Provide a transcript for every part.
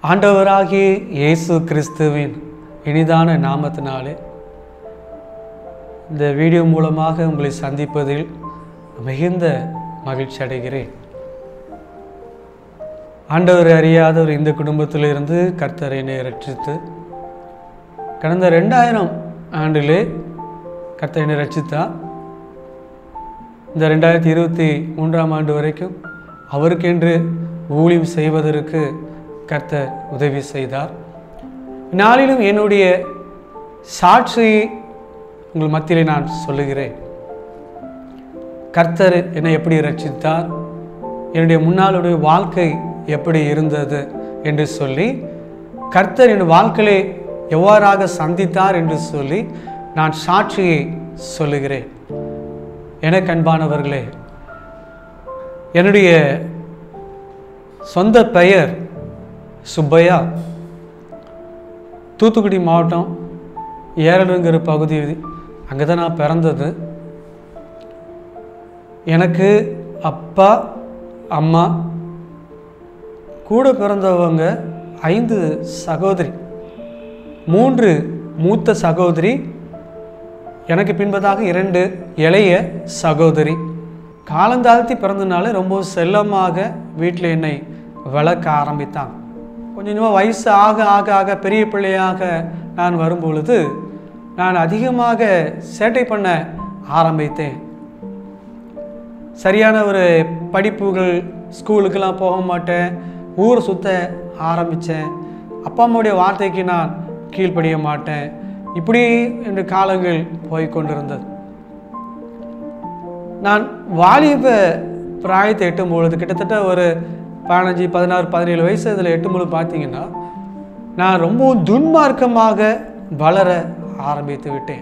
ஆண்டவராகிய இயேசு கிறிஸ்துவின் இனிதான நாமத்தினாலே இந்த வீடியோ மூலமாக உங்களை சந்திப்பதில் மிகுந்த மகிழ்ச்சி அடைகிறேன். ஆண்டவர் அறியாத ஒரு இந்த குடும்பத்திலிருந்து கர்த்தர் என்னை ரட்சித்து கடந்த 2000 ஆண்டிலே கர்த்தர் என்னை ரட்சித்தார். இந்த 2023ஆம் ஆண்டு வரைக்கும் அவருக்கென்று ஊழியம் செய்வதற்கு கர்த்தர் உதவி செய்தார். நாளிலும் என்னுடைய சாட்சியை உங்கள் மத்தியிலே நான் சொல்லுகிறேன். கர்த்தர் என்னை எப்படி ரட்சித்தார், என்னுடைய முன்னாளுடைய வாழ்க்கை எப்படி இருந்தது என்று சொல்லி, கர்த்தர் என் வாழ்க்கையிலே எவ்வாறாக சந்தித்தார் என்று சொல்லி நான் சாட்சியை சொல்லுகிறேன். எனக்கு அன்பானவர்களே, என்னுடைய சொந்த பெயர் சுப்பையா. தூத்துக்குடி மாவட்டம் ஏரலுங்கிற பகுதி, அங்கே தான் நான் பிறந்தது. எனக்கு அப்பா அம்மா கூட பிறந்தவங்க 5 சகோதரி, 3 மூத்த சகோதரி, எனக்கு பின்பதாக 2 இளைய சகோதரி. காலந்தாழ்த்தி பிறந்தனால ரொம்ப செல்லமாக வீட்டில் என்னை வளர்க்க ஆரம்பித்தான். கொஞ்சம் கொஞ்சமாக வயசு ஆக ஆக ஆக பெரிய பிள்ளையாக நான் வரும்பொழுது நான் அதிகமாக சேட்டை பண்ண ஆரம்பித்தேன். சரியான ஒரு படிப்புகள், ஸ்கூலுக்கெல்லாம் போக மாட்டேன், ஊரை சுற்ற ஆரம்பித்தேன். அப்பா அம்மாவுடைய வார்த்தைக்கு நான் கீழ்ப்படிய மாட்டேன். இப்படி என்ற காலங்கள் போய்கொண்டிருந்தது. நான் வாலிப பிராயத்தை எட்டும்பொழுது கிட்டத்தட்ட ஒரு 15, 16, 17 வயசு இதில் எட்டும்பொழுது பார்த்தீங்கன்னா நான் ரொம்ப துன்மார்க்கமாக வளர ஆரம்பித்து விட்டேன்.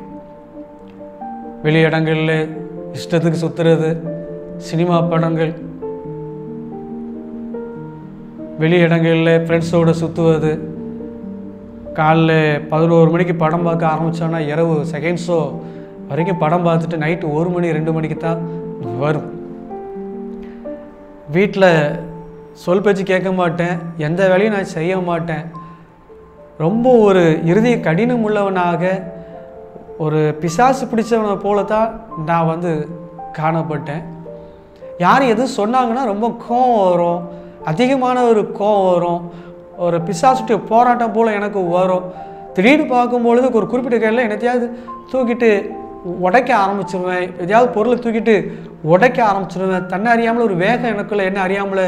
வெளியிடங்களில் இஷ்டத்துக்கு சுற்றுறது, சினிமா படங்கள், வெளியிடங்களில் ஃப்ரெண்ட்ஸோடு சுற்றுவது, காலைல 11 மணிக்கு படம் பார்க்க ஆரம்பித்தோன்னா இரவு செகண்ட் ஷோ வரைக்கும் படம் பார்த்துட்டு நைட்டு 1 மணி 2 மணிக்கு தான் வரும். வீட்டில் சொல் பேச்சு கேட்க மாட்டேன், எந்த வேலையும் நான் செய்ய மாட்டேன். ரொம்ப ஒரு இருதய கடினம் உள்ளவனாக, ஒரு பிசாசு பிடிச்சவனை போல தான் நான் காணப்பட்டேன். யார் எதுவும் சொன்னாங்கன்னா ரொம்ப கோவம் வரும், அதிகமான ஒரு கோவம் வரும், ஒரு பிசாசுடைய போராட்டம் போல் எனக்கு வரும். திடீர்னு பார்க்கும்பொழுது ஒரு குறிப்பிட்ட கையில் என்னத்தையாவது தூக்கிட்டு உடைக்க ஆரம்பிச்சிருவேன், எதையாவது பொருளை தூக்கிட்டு உடைக்க ஆரம்பிச்சிருவேன். தன்னை அறியாமல் ஒரு வேகம் எனக்குள்ள என்ன அறியாமல்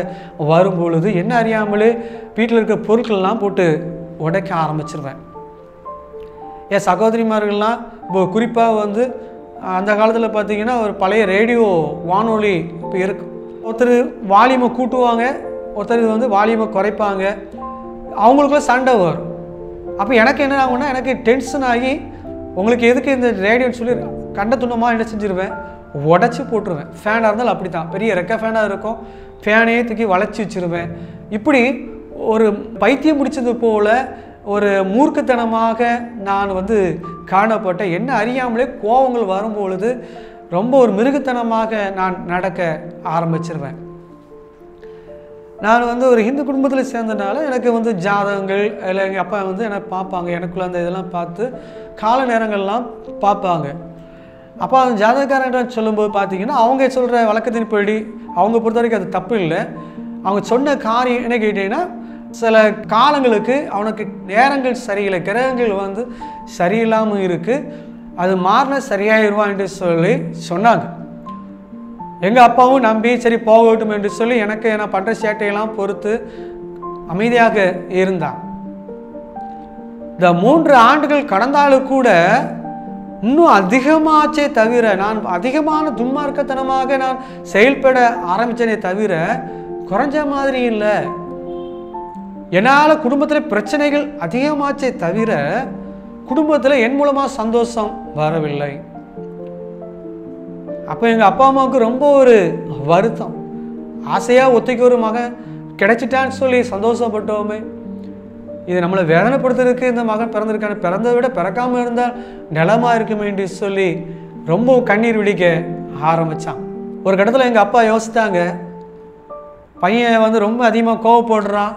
வரும்பொழுது என்ன அறியாமலே வீட்டில் இருக்கிற பொருட்கள்லாம் போட்டு உடைக்க ஆரம்பிச்சிருவேன். என் சகோதரிமார்கள்லாம் இப்போ குறிப்பாக அந்த காலத்தில் பார்த்திங்கன்னா ஒரு பழைய ரேடியோ வானொலி இப்போ இருக்கும். ஒருத்தர் வால்யூமை கூட்டுவாங்க, ஒருத்தர் வால்யூமை குறைப்பாங்க, அவங்களுக்குள்ள சண்டை வரும். அப்போ எனக்கு என்ன ஆகும்னா, எனக்கு டென்ஷன் ஆகி உங்களுக்கு எதுக்கு இந்த ரேடியோன்னு சொல்லி கண்ட துண்டமாக என்ன செஞ்சுருவேன், உடச்சி போட்டுருவேன். ஃபேனாக இருந்தாலும் அப்படி தான், பெரிய ரெக்க ஃபேனாக இருக்கும், ஃபேனையே தூக்கி வளைச்சி வச்சுருவேன். இப்படி ஒரு பைத்தியம் முடிச்சது போல் ஒரு மூர்க்கத்தனமாக நான் காணப்பட்ட, என்ன அறியாமலே கோபங்கள் வரும்பொழுது ரொம்ப ஒரு மிருகத்தனமாக நான் நடக்க ஆரம்பிச்சிருவேன். நான் ஒரு ஹிந்து குடும்பத்தில் சேர்ந்தனால எனக்கு ஜாதகங்கள் இல்லை எங்கள் அப்பா என்னை பார்ப்பாங்க, எனக்குள்ள அந்த இதெல்லாம் பார்த்து கால நேரங்கள்லாம் பார்ப்பாங்க. அப்போ அந்த ஜாதகக்காரன் சொல்லும்போது பார்த்தீங்கன்னா அவங்க சொல்கிற வழக்கத்தின்படி அவங்க பொறுத்த வரைக்கும் அது தப்பு இல்லை. அவங்க சொன்ன காரியம் என்ன கேட்டீங்கன்னா, சில காலங்களுக்கு அவனுக்கு நேரங்கள் சரியில்லை, கிரகங்கள் சரியில்லாமல் இருக்குது, அது மாறின சரியாயிருவான் என்று சொல்லி சொன்னாங்க. எங்கள் அப்பாவும் நம்பி சரி போகட்டும் என்று சொல்லி எனக்கு நான் பண்ணுற சேட்டையெல்லாம் பொறுத்து அமைதியாக இருந்தான். இந்த 3 ஆண்டுகள் கடந்தாலும் கூட இன்னும் அதிகமாச்சே தவிர, நான் அதிகமான துன்மார்க்கத்தனமாக நான் செயல்பட ஆரம்பித்தனே தவிர குறைஞ்ச மாதிரி இல்லை. என்னால் குடும்பத்தில் பிரச்சனைகள் அதிகமாச்சே தவிர குடும்பத்தில் என் மூலமாக சந்தோஷம் வரவில்லை. அப்போ எங்கள் அப்பா அம்மாவுக்கு ரொம்ப ஒரு வருத்தம். ஆசையாக ஒத்தைக்கு ஒரு மகன் கிடைச்சிட்டான்னு சொல்லி சந்தோஷப்பட்டோமே, இது நம்மளை வேதனைப்படுத்துறதுக்கு இந்த மகன் பிறந்திருக்கான, பிறந்ததை விட பிறக்காமல் இருந்தால் நிலமாக இருக்குமே என்று சொல்லி ரொம்ப கண்ணீர் விடிக்க ஆரம்பித்தான். ஒரு கட்டத்தில் எங்கள் அப்பா யோசித்தாங்க, பையன் ரொம்ப அதிகமாக கோவப்படுறான்,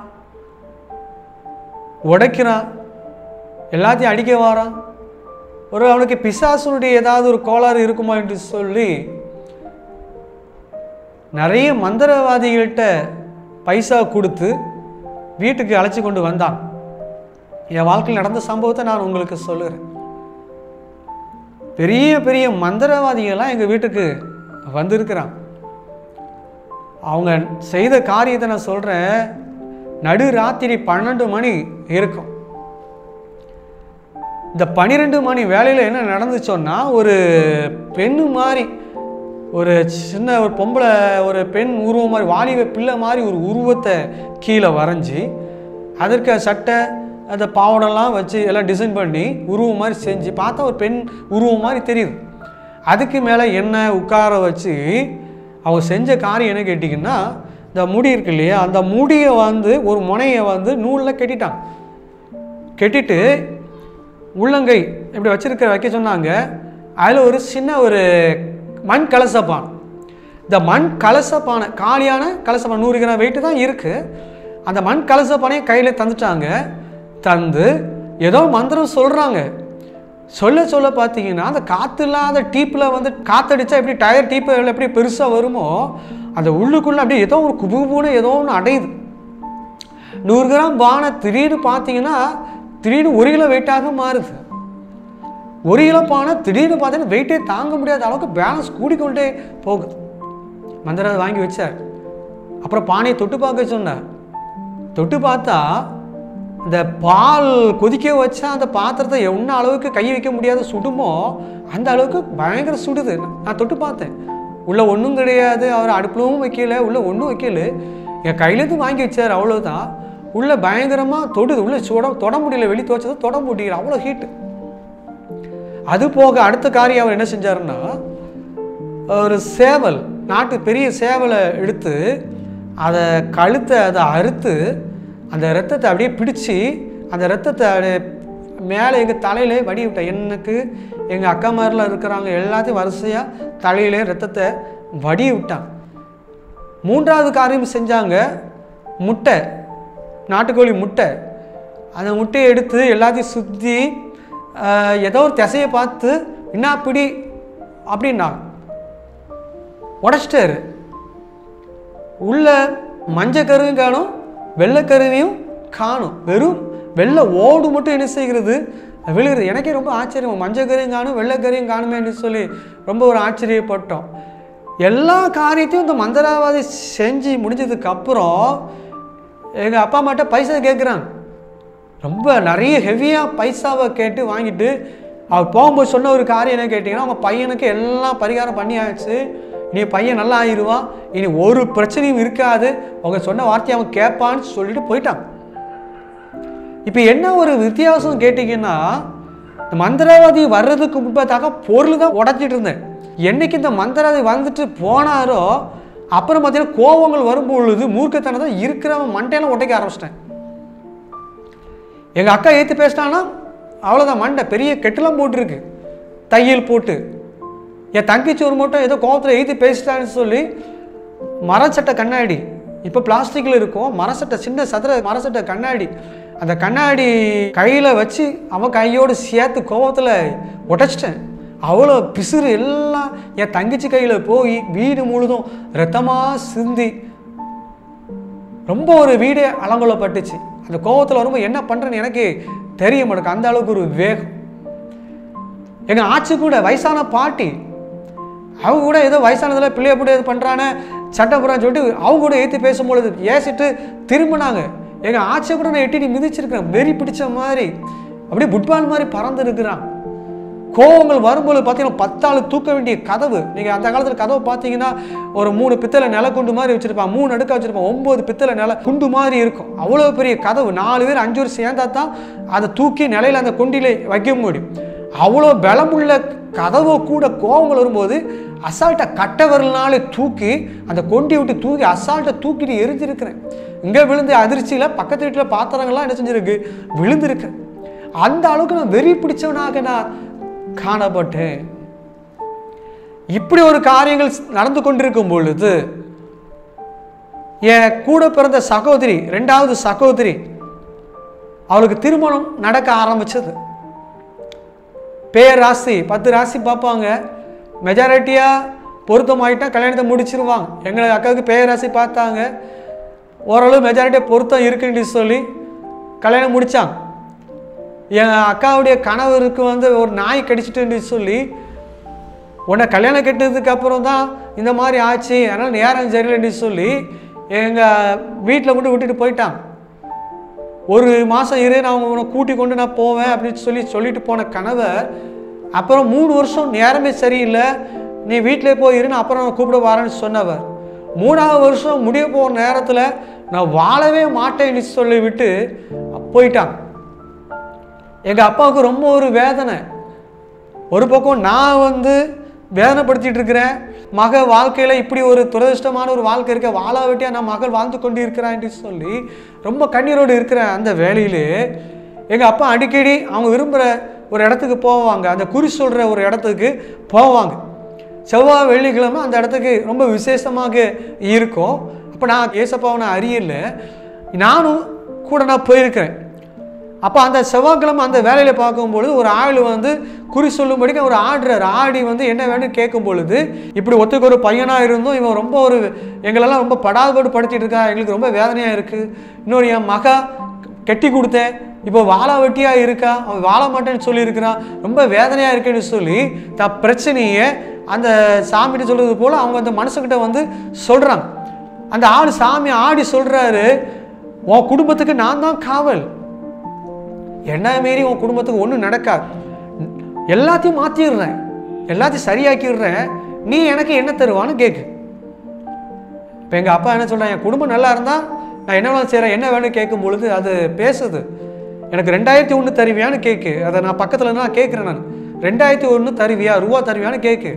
உடைக்கிறான், எல்லாத்தையும் அடிக்க வாரான். ஒரு அவனுக்கு பிசாசுனுடைய ஏதாவது ஒரு கோளாறு இருக்குமா என்று சொல்லி நிறைய மந்திரவாதிகள்கிட்ட பைசா கொடுத்து வீட்டுக்கு அழைச்சி கொண்டு வந்தான். என் வாழ்க்கையில் நடந்த சம்பவத்தை நான் உங்களுக்கு சொல்லுறேன். பெரிய பெரிய மந்திரவாதிகள்லாம் எங்கள் வீட்டுக்கு வந்திருக்கிறான். அவங்க செய்த காரியத்தை நான் சொல்கிறேன். நடு ராத்திரி 12 மணி இருக்கும். இந்த 12 மணி வேலையில் என்ன நடந்துச்சோன்னா, ஒரு பெண்ணு மாதிரி, ஒரு சின்ன ஒரு பொம்பளை, ஒரு பெண் உருவம் மாதிரி, வாலிப பிள்ளை மாதிரி ஒரு உருவத்தை கீழே வரைஞ்சி, அதற்கு சட்டை அந்த பாவடெல்லாம் வச்சு எல்லாம் டிசைன் பண்ணி உருவம் மாதிரி செஞ்சு பார்த்தா ஒரு பெண் உருவம் மாதிரி தெரியுது. அதுக்கு மேலே எண்ணெய் உட்கார வச்சு அவங்க செஞ்ச காரியம் என்ன கேட்டிங்கன்னா, இந்த முடி இருக்கு இல்லையா, அந்த முடியை ஒரு முனையை நூலில் கட்டிட்டான். கட்டிட்டு உள்ளங்கை இப்படி வைக்க சொன்னாங்க. அதில் ஒரு சின்ன ஒரு மண் கலசப்பானை, இந்த மண் கலசப்பானை, காலியான கலசப்பானை 100 கிராம் வெயிட்டு தான் இருக்குது. அந்த மண் கலசப்பானையை கையில் தந்துட்டாங்க. தந்து ஏதோ மந்திரம் சொல்கிறாங்க. சொல்ல பார்த்தீங்கன்னா, அந்த காற்று இல்லாத டீப்பில் காற்றடிச்சா எப்படி டயர் டீப்பு எப்படி பெருசாக வருமோ, அந்த உள்ளுக்குள்ளே அப்படியே ஏதோ ஒரு குபுகுபுன்னு ஏதோ ஒன்று அடையுது. 100 கிராம் பானை திடீர்னு பார்த்தீங்கன்னா திடீர்னு 1 கிலோ வெயிட்டாக மாறுது. 1 கிலோ பானை திடீர்னு பார்த்தீங்கன்னா வெயிட்டே தாங்க முடியாத அளவுக்கு பேலன்ஸ் கூடிக்கொண்டே போகுது. மந்திரம் வாங்கி வச்சார். அப்புறம் பானையை தொட்டு பார்க்க சொன்னார். தொட்டு பார்த்தா இந்த பால் கொதிக்க வச்சா அந்த பாத்திரத்தை என்ன அளவுக்கு கை வைக்க முடியாத சுடுமோ அந்த அளவுக்கு பயங்கர சுடுது. நான் தொட்டு பார்த்தேன். உள்ள ஒன்றும் கிடையாது. அவர் அடுப்புலவும் வைக்கல, உள்ள ஒன்றும் வைக்கல. என் கையிலேருந்து வாங்கி வச்சார், அவ்வளோதான். உள்ள பயங்கரமாக தொடுது. உள்ள தொட முடியல, வெளி துவச்சது தொட முடியல, அவ்வளோ ஹீட்டு. அது போக அடுத்த காரியம் அவர் என்ன செஞ்சாருன்னா, ஒரு சேவல், நாட்டு பெரிய சேவலை எடுத்து அதை கழுத்தை அதை அறுத்து அந்த ரத்தத்தை அப்படியே பிடிச்சி அந்த ரத்தத்தை அப்படியே மேலே எங்கள் தலையிலே வடி விட்டேன். எனக்கு எங்கள் அக்கா மாதிரிலாம் இருக்கிறாங்க எல்லாத்தையும் வரிசையாக தலையிலே ரத்தத்தை வடி விட்டான். 3வது காரியம் செஞ்சாங்க. முட்டை, நாட்டுக்கோழி முட்டை, அந்த முட்டையை எடுத்து எல்லாத்தையும் சுற்றி ஏதோ ஒரு திசையை பார்த்து என்ன பிடி அப்படின்னா உடச்சிட்டாரு. உள்ள மஞ்சள் கருவும் காணும், வெள்ளைக்கருவியும் காணும். வெறும் வெள்ளை ஓடு மட்டும் என்ன செய்கிறது, விழுகிறது. எனக்கே ரொம்ப ஆச்சரியம். மஞ்சள் கறியும் காணும், வெள்ளைக்கறியும் காணுமேன்னு சொல்லி ரொம்ப ஒரு ஆச்சரியப்பட்டோம். எல்லா காரியத்தையும் இந்த மந்திரவாதி செஞ்சு முடிஞ்சதுக்கப்புறம் எங்கள் அப்பா அம்மாட்ட பைசா கேட்குறாங்க. ரொம்ப நிறைய ஹெவியாக பைசாவை கேட்டு வாங்கிட்டு அவர் போகும்போது சொன்ன ஒரு காரியம் என்ன கேட்டிங்கன்னா, அவங்க பையனுக்கு எல்லாம் பரிகாரம் பண்ணியாச்சு, நீ பையன் நல்லா ஆயிடுவான், இனி ஒரு பிரச்சனையும் இருக்காது, அவங்க சொன்ன வார்த்தையை அவன் கேட்பான்னு சொல்லிட்டு போயிட்டான். இப்போ என்ன ஒரு வித்தியாசம் கேட்டிங்கன்னா, இந்த மந்திரவாதி வர்றதுக்கு முன்பதாக பொருள் தான் உடச்சிட்டு இருந்தேன். என்னைக்கு இந்த மந்திரவாதி வந்துட்டு போனாரோ அப்புறம் பார்த்தீங்கன்னா கோபங்கள் வரும்பொழுது மூர்க்கத்தனை தான் இருக்கிறவன் மண்டையெல்லாம் உடைக்க ஆரம்பிச்சிட்டேன். எங்கள் அக்கா ஏற்றி பேசிட்டான்னா அவ்வளோதான், மண்டை பெரிய கெட்டெல்லாம் போட்டுருக்கு, தையல் போட்டு. என் தங்கச்சி ஒரு மட்டும் ஏதோ கோபத்தில் ஏற்றி பேசிட்டான்னு சொல்லி மரச்சட்டை கண்ணாடி, இப்போ பிளாஸ்டிக்கில் இருக்கும், மரச்சட்டை சின்ன சதுர மரச்சட்டை கண்ணாடி, அந்த கண்ணாடி கையில் வச்சு அவன் கையோடு சேர்த்து கோபத்தில் உடைச்சிட்டேன். அவ்வளோ பிசுறு எல்லாம் என் தங்கச்சி கையில் போய் வீடு முழுதும் ரத்தமாக சிந்தி ரொம்ப ஒரு வீடே அலங்கோலப்பட்டுச்சு. அந்த கோபத்தில் வரும்போது என்ன பண்ணுறேன்னு எனக்கு தெரிய மாட்டேங்குது. அந்த அளவுக்கு ஒரு வேகம். எங்கள் ஆட்சி கூட வயசான பாட்டி, அவங்க கூட ஏதோ வயசானதில் பிள்ளைய கூட இது பண்ணுறானே சட்டப்புறான்னு சொல்லிட்டு அவங்க கூட ஏற்றி பேசும்பொழுது ஏசிட்டு திரும்பினாங்க. எங்கள் ஆட்சியை கூட நான் எட்டி மிதிச்சிருக்கிறேன், வெறி பிடிச்ச மாதிரி அப்படியே புட்பால் மாதிரி பறந்துருக்குறான். கோவங்கள் வரும்போது பார்த்தீங்கன்னா 10 ஆள் தூக்க வேண்டிய கதவு. நீங்கள் அந்த காலத்தில் கதவு பார்த்தீங்கன்னா ஒரு 3 பித்தளை நிலக்குண்டு மாதிரி வச்சுருப்பான், 3 அடுக்க வச்சுருப்பான், 9 பித்தளை நில குண்டு மாதிரி இருக்கும். அவ்வளோ பெரிய கதவு, 4 பேர் 5 பேர் சேர்ந்தா தான் அதை தூக்கி நிலையில் அந்த கொண்டிலே வைக்க முடியும். அவ்வளோ பலமுள்ள கதவை கூட கோவங்கள் வரும்போது அசால்ட்டாக கட்டை வரலனாலே தூக்கி அந்த கொண்டி விட்டு தூக்கி அசால்ட்டை தூக்கிட்டு எரிஞ்சிருக்கிறேன். இங்கே விழுந்து அதிர்ச்சியில் பக்கத்து வீட்டில் பாத்திரங்கள்லாம் என்ன செஞ்சுருக்கு, விழுந்திருக்கேன். அந்த அளவுக்கு நான் வெறி பிடிச்சவனாக நான் காணப்பட்டேன். இப்படி ஒரு காரியங்கள் நடந்து கொண்டிருக்கும் பொழுது என் கூட பிறந்த சகோதரி, 2வது சகோதரி, அவளுக்கு திருமணம் நடக்க ஆரம்பிச்சது. பேர் ராசி 10 ராசி பார்ப்பாங்க, மெஜாரிட்டியாக பொருத்தமாயிட்டா கல்யாணத்தை முடிச்சிருவாங்க. எங்கள் அக்காவுக்கு பேர் ராசி பார்த்தாங்க, ஓரளவு மெஜாரிட்டியாக பொருத்தம் இருக்குன்னு சொல்லி கல்யாணம் முடித்தாங்க. என் அக்காவுடைய கணவருக்கு ஒரு நாய் கடிச்சிட்டுன்னு சொல்லி உன்னை கல்யாணம் கெட்டதுக்கு அப்புறம் தான் இந்த மாதிரி ஆச்சு, அதனால் நேரம் சரியில்லைன்னு சொல்லி எங்கள் வீட்டில் கொண்டு விட்டுட்டு போயிட்டாங்க. 1 மாதம் இரு, நான் உன்னை கூட்டி கொண்டு நான் போவேன் அப்படின்னு சொல்லிட்டு போன கணவர் அப்புறம் 3 வருஷம் நேரமே சரியில்லை, நீ வீட்டிலே போயிரு, நான் அப்புறம் கூப்பிட வரேன்னு சொன்னவர் 3ஆவது வருஷம் முடிய போகிற நேரத்தில் நான் வாழவே மாட்டேன்னு சொல்லிவிட்டு போயிட்டாங்க. எங்கள் அப்பாவுக்கு ரொம்ப ஒரு வேதனை. ஒரு பக்கம் நான் வேதனைப்படுத்திட்டு இருக்கிறேன், மக வாழ்க்கையில் இப்படி ஒரு துரதிருஷ்டமான ஒரு வாழ்க்கை இருக்க, வாழாவட்டியாக நான் மகள் வாழ்ந்து கொண்டு இருக்கிறான்னு சொல்லி ரொம்ப கண்ணீரோடு இருக்கிறேன். அந்த வேலையிலே எங்கள் அப்பா அடிக்கடி அவங்க விரும்புகிற ஒரு இடத்துக்கு போவாங்க, அந்த குறி சொல்கிற ஒரு இடத்துக்கு போவாங்க. செவ்வாய் வெள்ளிக்கிழமை அந்த இடத்துக்கு ரொம்ப விசேஷமாக இருக்கும். அப்போ நான் ஏசப்பாவை நான் அறியல, நானும் கூட நான் போயிருக்கிறேன். அப்போ அந்த செவ்வாய்க்கிழமை அந்த வேலையில் பார்க்கும்பொழுது ஒரு ஆள் குறி சொல்லும்படிக்கு அவர் ஆடுறார். ஆடி என்ன வேணும்னு கேட்கும் பொழுது, இப்படி ஒத்துக்கு ஒரு பையனாக இருந்தும் இவன் ரொம்ப எங்களெல்லாம் ரொம்ப படாதபாடு படுத்திட்டு இருக்கா, எங்களுக்கு ரொம்ப வேதனையாக இருக்குது. இன்னொரு என் மகா கட்டி கொடுத்தேன், இப்போ வாழ வெட்டியாக இருக்கா, அவன் வாழ மாட்டேன்னு சொல்லியிருக்கிறான், ரொம்ப வேதனையாக இருக்குன்னு சொல்லி பிரச்சனையை அந்த சாமிகிட்ட சொல்கிறது போல் அவங்க அந்த மனசுக்கிட்ட சொல்கிறாங்க. அந்த ஆள் சாமி ஆடி சொல்கிறாரு, உன் குடும்பத்துக்கு நான் தான் காவல், என்ன மாரி உன் குடும்பத்துக்கு ஒன்றும் நடக்காது, எல்லாத்தையும் மாற்றிடுறேன், எல்லாத்தையும் சரியாக்கிடுறேன், நீ எனக்கு என்ன தருவான்னு கேட்கு. இப்போ எங்கள் அப்பா என்ன சொல்கிறேன், என் குடும்பம் நல்லா இருந்தால் நான் என்ன வேணும் செய்கிறேன், என்ன வேணும்னு கேட்கும் பொழுது அது பேசுது. எனக்கு 2001 தருவியான்னு கேட்கு. அதை நான் பக்கத்தில் நான் கேட்குறேன், நான் 2001 தருவியா, ரூபா தருவியான்னு கேட்கு.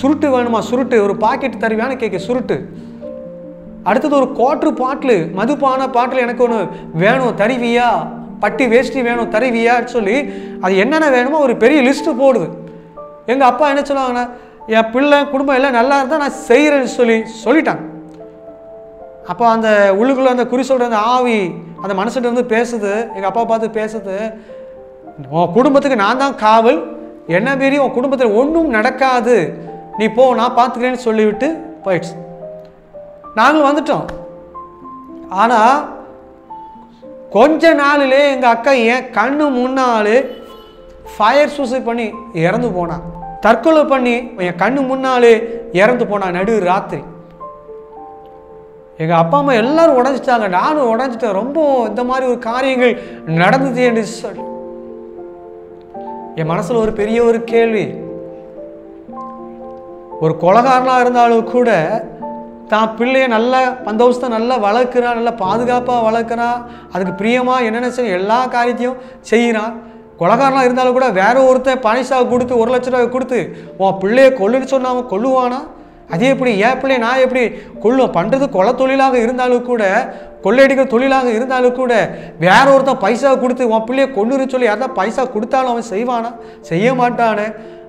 சுருட்டு வேணுமா, சுருட்டு ஒரு பாக்கெட் தருவியான்னு கேட்கு, சுருட்டு. அடுத்தது ஒரு குவாட்ரு பாட்டில், மதுப்பான பாட்டில் எனக்கு ஒன்று வேணும் தருவியா, பட்டி வேஷ்டி வேணும் தருவியான்னு சொல்லி அது என்னென்ன வேணுமோ ஒரு பெரிய லிஸ்ட்டு போடுது. எங்கள் அப்பா என்ன சொல்லுவாங்கன்னா, என் பிள்ளை குடும்பம் எல்லாம் நல்லா இருந்தால் நான் செய்கிறேன்னு சொல்லிட்டாங்க. அப்போ அந்த உள்ளுக்குள்ளே அந்த குறி சொல்கிற அந்த ஆவி அந்த மனசுகிட்ட பேசுது, எங்கள் அப்பா பார்த்து பேசுது, உன் குடும்பத்துக்கு நான் தான் காவல், என்ன மீறி உன் குடும்பத்தில் ஒன்றும் நடக்காது, நீ போ, நான் பார்த்துக்கிறேன்னு சொல்லிவிட்டு போயிடுச்சு. நாங்கள் வந்துட்டோம். ஆனால் கொஞ்ச நாளிலே எங்கள் அக்கா என் கண்ணு முன்னாலே ஃபயர் சூசைட் பண்ணி இறந்து போனான், தற்கொலை பண்ணி என் கண்ணு முன்னாலே இறந்து போனான் நடு ராத்திரி. எங்கள் அப்பா அம்மா எல்லாரும் உடஞ்சிட்டாங்க, நானும் உடஞ்சிட்டேன். ரொம்ப இந்த மாதிரி ஒரு காரியங்கள் நடந்தது என்று சொல்லி என் மனசில் ஒரு பெரிய ஒரு கேள்வி. ஒரு கொலைகாரனாக இருந்தாலும் கூட தான் பிள்ளைய நல்லா பந்தோபஸ்தை நல்லா வளர்க்குறான், நல்லா பாதுகாப்பாக வளர்க்குறான், அதுக்கு பிரியமாக என்னென்ன செய்ய எல்லா காரியத்தையும் செய்கிறான். கொலைகாரனாக இருந்தாலும் கூட வேற ஒருத்தன் பனைசாக கொடுத்து 1 லட்ச ரூபாய் கொடுத்து உன் பிள்ளைய கொல்லுன்னு சொன்னால் அவன் கொல்லுவானா? அதே எப்படி என் பிள்ளை நான் எப்படி கொல்லும்? பண்ணுறது கொலை தொழிலாக இருந்தாலும் கூட, கொள்ளையடிக்கிற தொழிலாக இருந்தாலும் கூட வேற ஒருத்தன் பைசா கொடுத்து உன் பிள்ளைய கொல்லுன்னு சொல்லி யாராவது பைசா கொடுத்தாலும் அவன் செய்வானா? செய்ய மாட்டானே.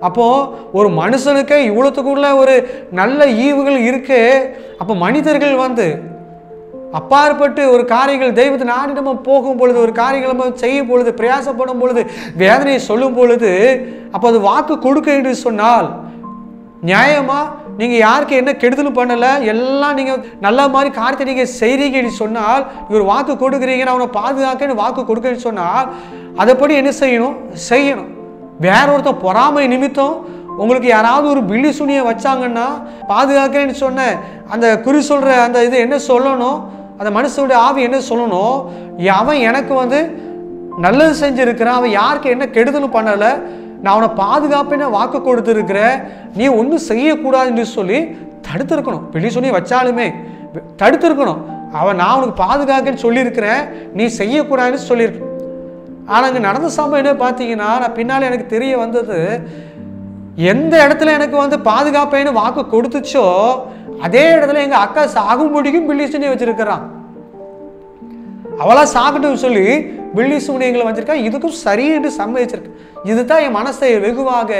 அப்போது ஒரு மனுஷனுக்கே இவ்வளோத்துக்குள்ள ஒரு நல்ல ஈவுகள் இருக்கு. அப்போ மனிதர்கள் அப்பாற்பட்டு ஒரு காரியங்கள் தெய்வத்தை நாடி நம்ம போகும் பொழுது, ஒரு காரியங்கள் நம்ம செய்யும் பொழுது, பிரயாசப்படும் பொழுது, வேதனையை சொல்லும் பொழுது, அப்போ அது வாக்கு கொடுக்க என்று சொன்னால் நியாயமாக நீங்கள் யாருக்கு என்ன கெடுதலும் பண்ணலை, எல்லாம் நீங்கள் நல்ல மாதிரி காரியத்தை நீங்கள் செய்கிறீங்கன்னு சொன்னால், ஒரு வாக்கு கொடுக்குறீங்க, நான் அவனை பாதுகாக்கன்னு வாக்கு கொடுக்கன்னு சொன்னால் அதைப்படி என்ன செய்யணும். வேற ஒருத்தர் பொறாமை நிமித்தம் உங்களுக்கு யாராவது ஒரு பில்லி சுனியை வச்சாங்கன்னா பாதுகாக்கிறேன்னு சொன்ன அந்த குறி சொல்கிற அந்த இது என்ன சொல்லணும், அந்த மனுஷனுடைய ஆவி என்ன சொல்லணும், அவன் எனக்கு நல்லது செஞ்சுருக்கிறான், அவன் யாருக்கு என்ன கெடுதலும் பண்ணலை, நான் அவனை பாதுகாப்பேன்னு வாக்கு கொடுத்துருக்கிறேன், நீ ஒன்றும் செய்யக்கூடாதுன்னு சொல்லி தடுத்துருக்கணும். பில்லி சுனியை வச்சாலுமே தடுத்துருக்கணும். நான் அவனுக்கு பாதுகாக்கன்னு சொல்லியிருக்கிறேன், நீ செய்யக்கூடாதுன்னு சொல்லியிருக்க. ஆனால் அங்கே நடந்த சம்பவம் என்ன பார்த்தீங்கன்னா, நான் பின்னால் எனக்கு தெரிய வந்தது, எந்த இடத்துல எனக்கு பாதுகாப்பேன்னு வாக்கு கொடுத்துச்சோ அதே இடத்துல எங்கள் அக்கா சாகும்படிக்கும் பில்லி சுனியை வச்சிருக்கிறான். அவளா சாகட்டும் சொல்லி பில்லி சுனியங்களை வச்சிருக்கா. இதுக்கும் சரி என்று சம்மதிச்சிருக்கு. இதுதான் என் மனசை வெகுவாக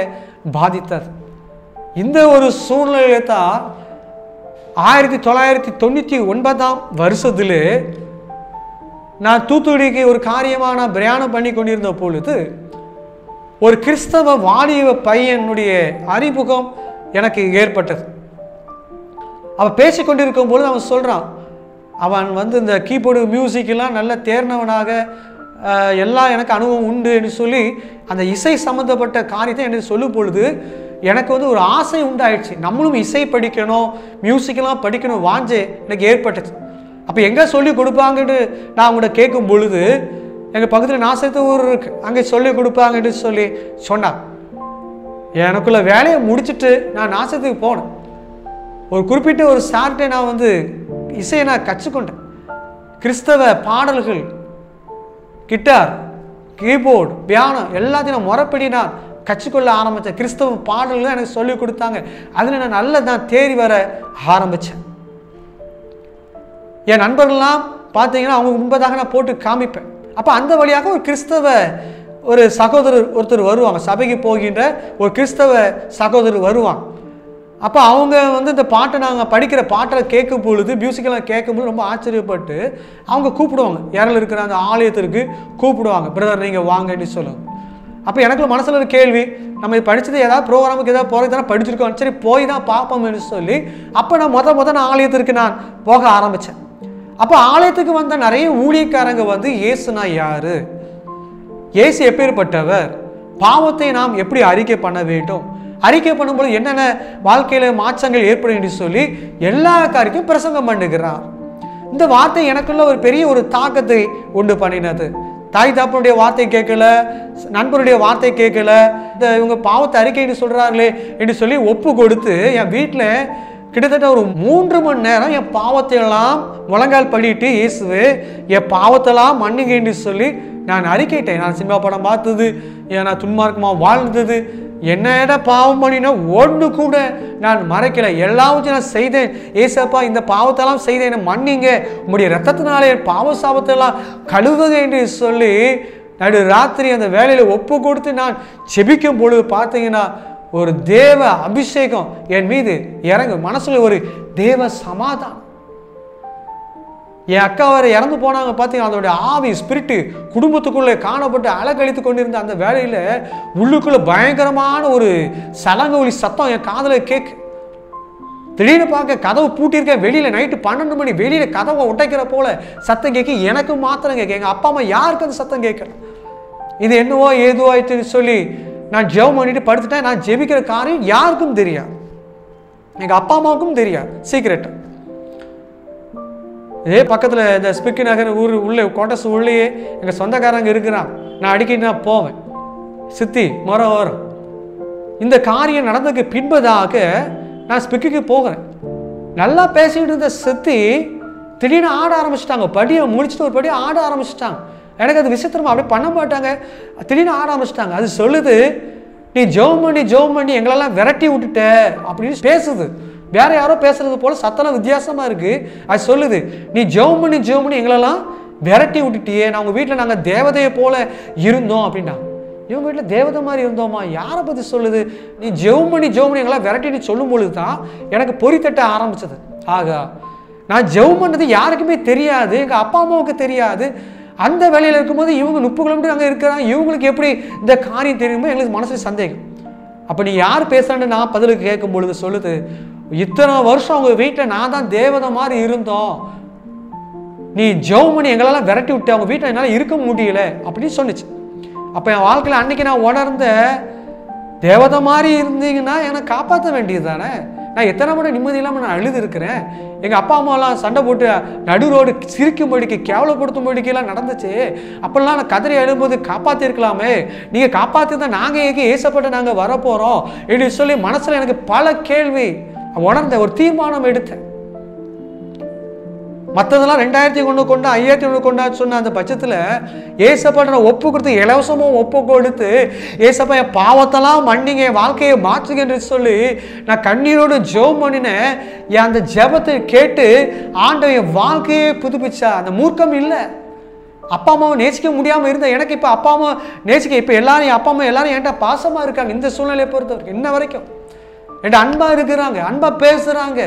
பாதித்தது. இந்த ஒரு சூழ்நிலையில தான் 1999 வருஷத்துல நான் தூத்துக்குடிக்கு ஒரு காரியமாக நான் பிரயாணம் பண்ணி கொண்டிருந்த பொழுது ஒரு கிறிஸ்தவ வாலிப பையனுடைய அறிமுகம் எனக்கு ஏற்பட்டது. அவன் பேசிக்கொண்டிருக்கும் பொழுது அவன் சொல்கிறான், அவன் இந்த கீபோர்டு மியூசிக்கெல்லாம் நல்ல தேர்ந்தவனாக எல்லாம் எனக்கு அனுபவம் உண்டு என்று சொல்லி அந்த இசை சம்மந்தப்பட்ட காரியத்தை எனக்கு சொல்லும் பொழுது எனக்கு ஒரு ஆசை உண்டாயிடுச்சு. நம்மளும் இசை படிக்கணும், மியூசிக்கெல்லாம் படிக்கணும் வாஞ்சே எனக்கு ஏற்பட்டுச்சு. அப்போ எங்கே சொல்லி கொடுப்பாங்கன்னு நான் அவங்கள்ட்ட கேட்கும் பொழுது எங்கள் பக்கத்தில் நாசத்து ஊர் இருக்கு, அங்கே சொல்லி கொடுப்பாங்கன்னு சொல்லி சொன்னான். எனக்குள்ள வேலையை முடிச்சுட்டு நான் நாசத்துக்கு போனேன். ஒரு குறிப்பிட்ட ஒரு சார்ட்டை நான் இசையை நான் கற்றுக்கொண்டேன். கிறிஸ்தவ பாடல்கள், கிட்டார், கீபோர்டு, பியானம் எல்லாத்தையும் நான் முறைப்படி நான் கற்றுக்கொள்ள ஆரம்பித்தேன். கிறிஸ்தவ பாடல்கள் எனக்கு சொல்லிக் கொடுத்தாங்க. அதில் நான் தேறி வர ஆரம்பித்தேன். என் நண்பர்கள்லாம் பார்த்தீங்கன்னா அவங்க முன்பதாக நான் போட்டு காமிப்பேன். அப்போ அந்த வழியாக ஒரு கிறிஸ்தவ ஒரு சகோதரர் ஒருத்தர் வருவாங்க, சபைக்கு போகின்ற ஒரு கிறிஸ்தவ சகோதரர் வருவாங்க. அப்போ அவங்க இந்த பாட்டை நாங்கள் படிக்கிற பாட்டை கேட்கும் பொழுது, மியூசிக்கெல்லாம் கேட்கும்போது ரொம்ப ஆச்சரியப்பட்டு அவங்க கூப்பிடுவாங்க. யாரில் இருக்கிற அந்த ஆலயத்திற்கு கூப்பிடுவாங்க, பிரதர் நீங்கள் வாங்கன்னு சொல்லுவாங்க. அப்போ எனக்குள்ள மனசில் ஒரு கேள்வி, நம்ம இது படித்தது ஏதாவது ப்ரோக்ராமுக்கு ஏதாவது போகிறது தானே படிச்சிருக்கோம், சரி போய் தான் பார்ப்போம்னு சொல்லி அப்போ நான் நான் ஆலயத்திற்கு நான் போக ஆரம்பித்தேன். அப்போ ஆலயத்துக்கு வந்த நிறைய ஊழியக்காரங்க இயேசுனா யாரு, இயேசு எப்பேற்பட்டவர், பாவத்தை நாம் எப்படி அறிக்கை பண்ண வேண்டும், அறிக்கை பண்ணும்போது என்னென்ன வாழ்க்கையில் மாற்றங்கள் ஏற்படும் என்று சொல்லி எல்லா காரியத்தையும் பிரசங்கம் பண்ணுகிறார். இந்த வார்த்தை எனக்குள்ள ஒரு பெரிய ஒரு தாக்கத்தை உண்டு பண்ணினது. தாய் தாப்பனுடைய வார்த்தை கேட்கல, நண்பருடைய வார்த்தை கேட்கல, இவங்க பாவத்தை அறிக்கைன்னு சொல்கிறார்களே என்று சொல்லி ஒப்பு கொடுத்து என் வீட்டில் கிட்டத்தட்ட ஒரு 3 மணி நேரம் என் பாவத்தையெல்லாம் முழங்கால் பண்ணிட்டு, இயேசுவே என் பாவத்தெல்லாம் மன்னிங்க என்று சொல்லி நான் அறிக்கையிட்டேன். நான் சினிமா படம் பார்த்தது, நான் துன்மார்க்கமாக வாழ்ந்தது, என்னடா பாவம் பண்ணினா ஒன்று கூட நான் மறைக்கல, எல்லாவற்றையும் நான் செய்தேன். ஏசப்பா இந்த பாவத்தெல்லாம் செய்தேன், மன்னிங்க, உங்களுடைய ரத்தத்தினாலே பாவ சாபத்தெல்லாம் கழுவுக என்று சொல்லி நடு ராத்திரி அந்த வேலையில் ஒப்பு கொடுத்து நான் செபிக்கும் பொழுது பார்த்தீங்கன்னா ஒரு தேவ அபிஷேகம் என் மீது இறங்கு. மனசுல ஒரு தேவ சமாதானம். என் அக்கா வர இறந்து போனாங்க பார்த்தீங்கன்னா, அதோடைய ஆவி ஸ்பிரிட்டு குடும்பத்துக்குள்ளே காணப்பட்டு அலக்கழித்து கொண்டிருந்த அந்த வேலையில் உள்ளுக்குள்ளே பயங்கரமான ஒரு சலங்க ஒலி சத்தம் என் காதில் கேட்கு. திடீர்னு பார்க்க கதவு பூட்டியிருக்கேன், வெளியில் நைட்டு 12 மணி வெளியில் கதவை உடைக்கிற போல சத்தம் கேட்க. எனக்கு மாத்திரம் கேட்க, எங்கள் அப்பா அம்மா யாருக்கு அந்த சத்தம் கேட்கல. இது என்னவோ ஏதோ ஆயிடுச்சுன்னு சொல்லி நான் ஜெபம் பண்ணிட்டு படுத்துட்டேன். நான் ஜெபிக்கிற காரியம் யாருக்கும் தெரியாது, எங்கள் அப்பா அம்மாவுக்கும் தெரியாது, சீக்கிரட்டு. இதே பக்கத்தில் இந்த ஸ்பிக்கி நகர் ஊர் உள்ளே கோட்டஸ் உள்ளேயே எங்கள் சொந்தக்காரங்க இருக்கிறான். நான் அடிக்கடி நான் போவேன், சித்தி மரம் வரும். இந்த காரியம் நடந்ததுக்கு பின்பதாக நான் ஸ்பிக்குக்கு போகிறேன். நல்லா பேசிக்கிட்டு இருந்த சித்தி திடீர்னு ஆட ஆரம்பிச்சிட்டாங்க. படியை முடிச்சுட்டு ஒரு படி ஆட ஆரம்பிச்சிட்டாங்க. எனக்கு அது விசித்திரமா அப்படியே பண்ண மாட்டாங்க, திடீர்னு ஆட ஆரம்பிச்சிட்டாங்க. அது சொல்லுது, நீ ஜெபம் பண்ணி எங்களெல்லாம் விரட்டி விட்டுட்ட அப்படின்னு பேசுது. வேற யாரோ பேசுறது போல சத்தெல்லாம் வித்தியாசமா இருக்கு. அது சொல்லுது, நீ ஜெபம் பண்ணி எங்களெல்லாம் விரட்டி விட்டுட்டியே, நான் உங்க வீட்டில் நாங்கள் தேவதையை போல இருந்தோம் அப்படின்னா. இவங்க வீட்டில் தேவதை மாதிரி இருந்தோமா, யாரை பற்றி சொல்லுது? நீ ஜெபம் பண்ணி எங்கெல்லாம் விரட்டின்னு சொல்லும் பொழுது தான் எனக்கு பொறித்தட்ட ஆரம்பிச்சது. ஆகா, நான் ஜெபம் பண்ணது யாருக்குமே தெரியாது, எங்கள் அப்பா அம்மாவுக்கு தெரியாது. அந்த வேலையில் இருக்கும்போது இவங்க 30 கிலோமீட்டர் அங்கே இருக்கிறாங்க, இவங்களுக்கு எப்படி இந்த காரியம் தெரியுமோ எங்களுக்கு மனசுல சந்தேகம். அப்போ நீ யார் பேசுறான்னு நான் பதிலுக்கு கேட்கும் பொழுது சொல்லுது, இத்தனை வருஷம் அவங்க வீட்டில் நான் தான் தேவதை மாதிரி இருந்தோம், நீ ஜெபம் பண்ணி எங்களெல்லாம் விரட்டி விட்டு அவங்க வீட்டில் என்னால் இருக்க முடியல அப்படின்னு சொன்னிச்சு. அப்போ என் வாழ்க்கையில் அன்னைக்கு நான் உணர்ந்த, தேவதை மாதிரி இருந்தீங்கன்னா என்னை காப்பாற்ற வேண்டியது தானே. நான் எத்தனை முறை நிம்மதி இல்லாமல் நான் அழுது இருக்கிறேன். எங்கள் அப்பா அம்மாலாம் சண்டை போட்டு நடு ரோடு சிரிக்கும்படிக்கு கேவலப்படுத்தும்படிக்கெல்லாம் நடந்துச்சு. அப்பெல்லாம் நான் கதறி எழும்போது காப்பாற்றிருக்கலாமே, நீங்கள் காப்பாற்றி தான் நாங்கள் ஏசப்பட்டு நாங்கள் வரப்போகிறோம் என்று சொல்லி மனசில் எனக்கு பல கேள்வி உணர்ந்த ஒரு தீர்மானம் எடுத்தேன். மற்றதெல்லாம் 2001 கொண்டா 5001 கொண்டா சொன்ன அந்த பட்சத்தில் ஏசப்பட்ட நான் ஒப்பு கொடுத்து இலவசமும் ஒப்பு கொடுத்து, ஏசப்பா என் பாவத்தெல்லாம் மன்னிங்க, என் வாழ்க்கையை மாற்றுங்க என்று சொல்லி நான் கண்ணீரோடு ஜெபம் பண்ணினேன். என் அந்த ஜெபத்தை கேட்டு ஆண்டவர் என் வாழ்க்கையே புதுப்பிச்சா. அந்த மூர்க்கம் இல்லை, அப்பா அம்மாவை நேசிக்க முடியாமல் இருந்த எனக்கு இப்போ அப்பா அம்மா நேசிக்க, இப்போ எல்லாரும் என் அப்பா அம்மா எல்லாரும் என்கிட்ட பாசமாக இருக்காங்க. இந்த சூழ்நிலையை பொறுத்தவரைக்கும் இன்ன வரைக்கும் என்கிட்ட அன்பாக இருக்கிறாங்க, அன்பாக பேசுகிறாங்க.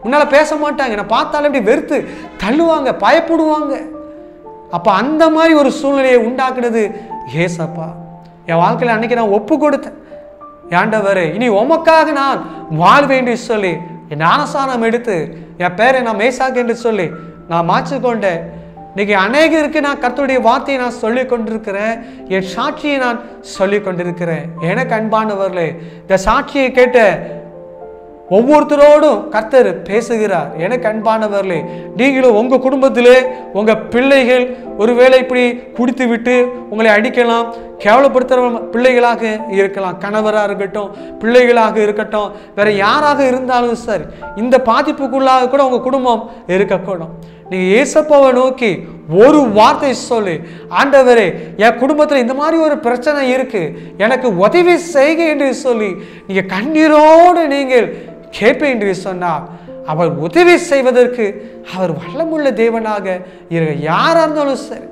முன்னால் பேச மாட்டாங்க, என்னை பார்த்தாலும் இப்படி வெறுத்து தள்ளுவாங்க, பயப்படுவாங்க. அப்போ அந்த மாதிரி ஒரு சூழ்நிலையை உண்டாக்குனது ஏசப்பா. என் வாழ்க்கையில் அன்னைக்கு நான் ஒப்பு கொடுத்தேன். ஆண்டவரே, இனி உமக்காக நான் வாழ்வேன் என்று சொல்லி என் ஞானஸ்நானம் எடுத்து என் பேரை நான் மேசாக்கு என்று சொல்லி நான் மாற்றிக்கொண்டேன். இன்னைக்கு அநேகருக்கு நான் கர்த்தருடைய வார்த்தையை நான் சொல்லி கொண்டிருக்கிறேன். என் சாட்சியை நான் சொல்லி கொண்டிருக்கிறேன். எனக்கு அன்பானவர்களே, இந்த சாட்சியை கேட்ட ஒவ்வொருத்தரோடும் கர்த்தர் பேசுகிறார். எனக்கு அன்பானவர்களே, நீங்களும் உங்கள் குடும்பத்திலே உங்கள் பிள்ளைகள் ஒருவேளை இப்படி குடித்து விட்டு உங்களை அடிக்கலாம், கேவலப்படுத்துகிற பிள்ளைகளாக இருக்கலாம். கணவராக இருக்கட்டும், பிள்ளைகளாக இருக்கட்டும், வேற யாராக இருந்தாலும் சரி, இந்த பாதிப்புக்குள்ளாக கூட உங்கள் குடும்பம் இருக்கக்கூடும். நீங்கள் ஏசப்பாவை நோக்கி ஒரு வார்த்தை சொல்லி, ஆண்டவரே, என் குடும்பத்தில் இந்த மாதிரி ஒரு பிரச்சனை இருக்கு, எனக்கு உதவி செய்க என்று சொல்லி நீங்கள் கண்ணீரோடு நீங்கள் கேட்பேன் என்று சொன்னார், அவர் உதவி செய்வதற்கு அவர் வல்லமுள்ள தேவனாக இருக்க. யாராக இருந்தாலும் சரி,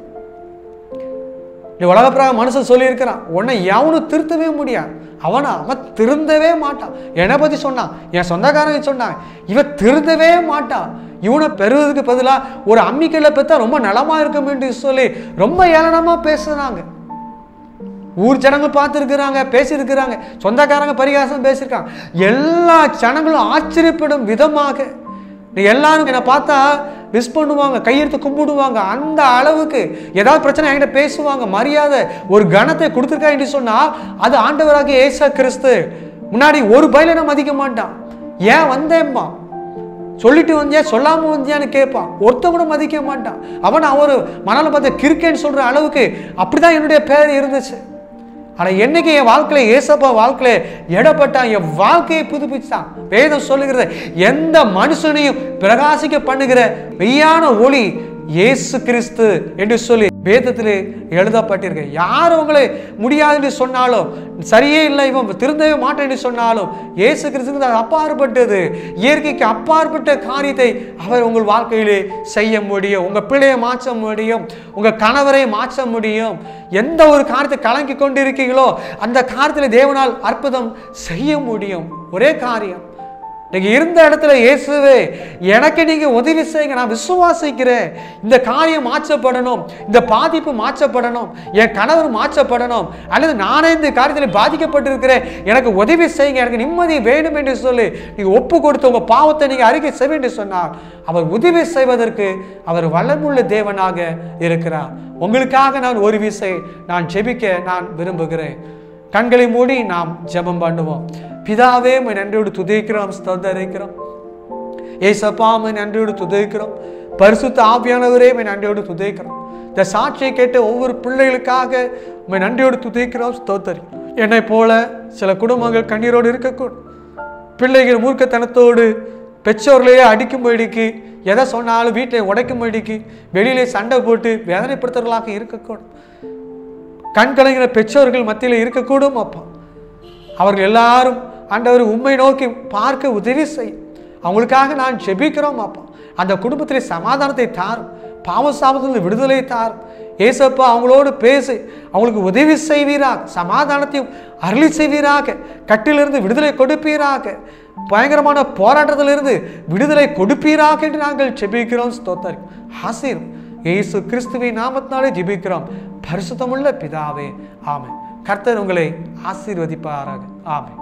உலகப்பிரகார மனுஷன் சொல்லியிருக்கிறான், உன்னை எவனும் திருத்தவே முடியாது, அவன் திருந்தவே மாட்டான். என்னை பற்றி சொன்னான், என் சொந்தக்காரங்க சொன்னாங்க, இவன் திருந்தவே மாட்டான், இவனை பெறுவதற்கு பதிலாக ஒரு அம்மிக்கல்ல பெற்றா ரொம்ப நலமா இருக்கும் என்று சொல்லி ரொம்ப ஏளனமா பேசுறாங்க. ஊர் ஜனங்கள் பார்த்துருக்கிறாங்க, பேசியிருக்கிறாங்க, சொந்தக்காரங்க பரிகாசம் பேசியிருக்காங்க. எல்லா ஜனங்களும் ஆச்சரியப்படும் விதமாக எல்லாரும் என்னை பார்த்தா மிஸ் பண்ணுவாங்க, கையெடுத்து கும்பிடுவாங்க. அந்த அளவுக்கு ஏதாவது பிரச்சனை என்கிட்ட பேசுவாங்க. மரியாதை ஒரு கணத்தை கொடுத்துருக்கா என்று சொன்னால் அது ஆண்டவராகிய இயேசு கிறிஸ்து. முன்னாடி ஒரு பயில நான் மதிக்க மாட்டான். ஏன் வந்தேன்பா, சொல்லிட்டு வந்தியா சொல்லாம வந்தியான்னு கேட்பான். ஒருத்த கூட மதிக்க மாட்டான். அவன் அவர் மணலை பார்த்து கிறுக்கேன்னு சொல்ற அளவுக்கு அப்படிதான் என்னுடைய பேர் இருந்துச்சு. ஆனா என்னைக்கு என் வாழ்க்கையில ஏசப்பா வாழ்க்கையில இடப்பட்டான், என் வாழ்க்கையை புதுப்பிச்சான். வேதம் சொல்லுகிறது, எந்த மனுஷனையும் பிரகாசிக்க பண்ணுகிற மெய்யான ஒளி இயேசு கிறிஸ்து என்று சொல்லி வேதத்திலே எழுதப்பட்டிருக்க. யார் உங்களை முடியாது என்று சொன்னாலும், சரியே இல்லை, இவன் திருந்தவே மாட்டேன் என்று சொன்னாலும், இயேசு கிறிஸ்து அப்பாற்பட்டது, இயற்கைக்கு அப்பாற்பட்ட காரியத்தை அவர் உங்கள் வாழ்க்கையிலே செய்ய முடியும். உங்க பிள்ளையை மாற்ற முடியும், உங்க கணவரை மாற்ற முடியும். எந்த ஒரு காரியத்தை கலங்கி கொண்டிருக்கீங்களோ அந்த காரியத்தில் தேவனால் அற்புதம் செய்ய முடியும். ஒரே காரியம், நீங்க இருந்த இடத்துல இயேசுவே எனக்கு நீங்க உதவி செய்யுங்க, நான் விசுவாசிக்கிறேன், இந்த காரியம் மாற்றப்படணும், இந்த பாதிப்பு மாற்றப்படணும், என் கணவர் மாற்றப்படணும், அல்லது நானே இந்த காரியத்தில் பாதிக்கப்பட்டிருக்கிறேன், எனக்கு உதவி செய்யுங்க, எனக்கு நிம்மதி வேணும் என்று சொல்லி நீங்க ஒப்பு கொடுத்து உங்க பாவத்தை நீங்க அறிக்கை செய்ய என்று சொன்னார், அவர் உதவி செய்வதற்கு அவர் வல்லமுள்ள தேவனாக இருக்கிறார். உங்களுக்காக நான் ஒரு விசை நான் ஜெபிக்க நான் விரும்புகிறேன். கண்களை மூடி நாம் ஜெபம் பண்ணுவோம். பிதாவே, உம்மை நன்றியோடு துதிக்கிறோம், ஸ்தோத்திரிக்கிறோம். ஏசப்பா, உம்மை நன்றியோடு துதிக்கிறோம். பரிசுத்த ஆவியானவரே, உம்மை நன்றியோடு துதிக்கிறோம். இந்த சாட்சியை கேட்ட ஒவ்வொரு பிள்ளைகளுக்காக உம்மை நன்றியோடு துதிக்கிறோம், ஸ்தோத்திரிக்கிறோம். என்னை போல சில குடும்பங்கள் கண்ணீரோடு இருக்கக்கூடும். பிள்ளைகள் மூர்க்கத்தனத்தோடு பெற்றோர்களையே அடிக்கும்படிக்கு, எதை சொன்னாலும் வீட்டை உடைக்கும்படிக்கு, வெளியிலே சண்டை போட்டு வேதனைப்படுத்துறவர்களாக இருக்கக்கூடும். கண் கலங்கிற பெற்றோர்கள் மத்தியில் இருக்கக்கூடும். அப்பா, அவர்கள் எல்லாரும் ஆண்டவர் உம்மை நோக்கி பார்க்க உதவி செய்யும். அவங்களுக்காக நான் ஜெபிக்கிறோம். அப்பா, அந்த குடும்பத்திலே சமாதானத்தை தாரும், பாவ சாபத்திலிருந்து விடுதலை தாரும். ஏசப்பா, அவங்களோடு பேசி அவங்களுக்கு உதவி செய்வீராக, சமாதானத்தையும் அருளி செய்வீராக, கட்டிலிருந்து விடுதலை கொடுப்பீராக, பயங்கரமான போராட்டத்திலிருந்து விடுதலை கொடுப்பீராக என்று நாங்கள் ஜெபிக்கிறோம். ஸ்தோத்திரம். ஆசீர் இயேசு கிறிஸ்துவின் நாமத்தினாலே ஜெபிக்கிறோம், பரிசுத்தமுள்ள பிதாவே, ஆமென். கர்த்தர் உங்களை ஆசீர்வதிப்பாராக. ஆமென்.